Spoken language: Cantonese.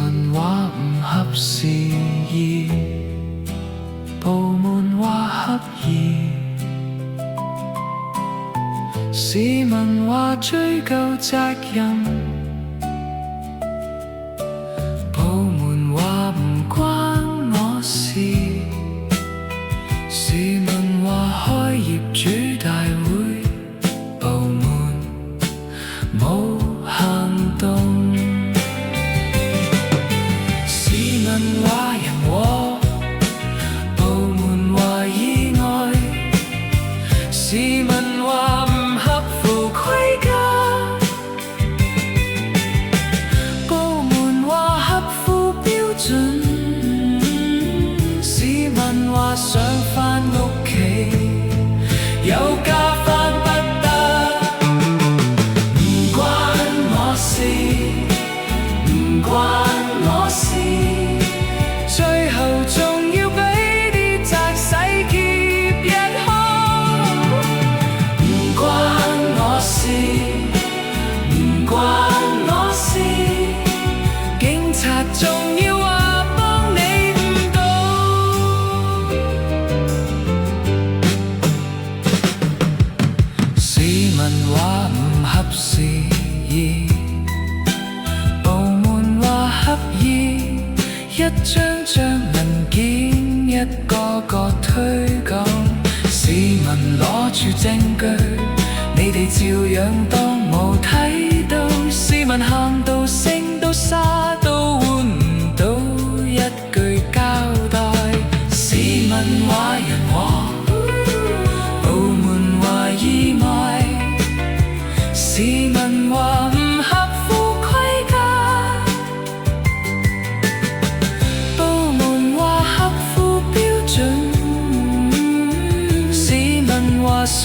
民話唔合時宜，部門話合宜，市民話追究責任，部門話唔關我事，市民話開業主大會，部門冇行動。市民話人禍，部門話意外，市民話唔合乎規格，部門話合乎標準，市民話想返屋企，有假返不得，唔關我事，唔關我事，最後仲要俾啲責洗劫一空，唔關我事，唔關我事，警察仲要話幫你唔到。市民話唔合時宜，部門話合意，一張張文件一個個推講，市民攞住證據，你哋照樣當冇睇到，市民喊到聲到沙都換唔到一句交代，市民話人禍，部門話意外，市民話唔合乎規格，部門話合乎標準，市民話想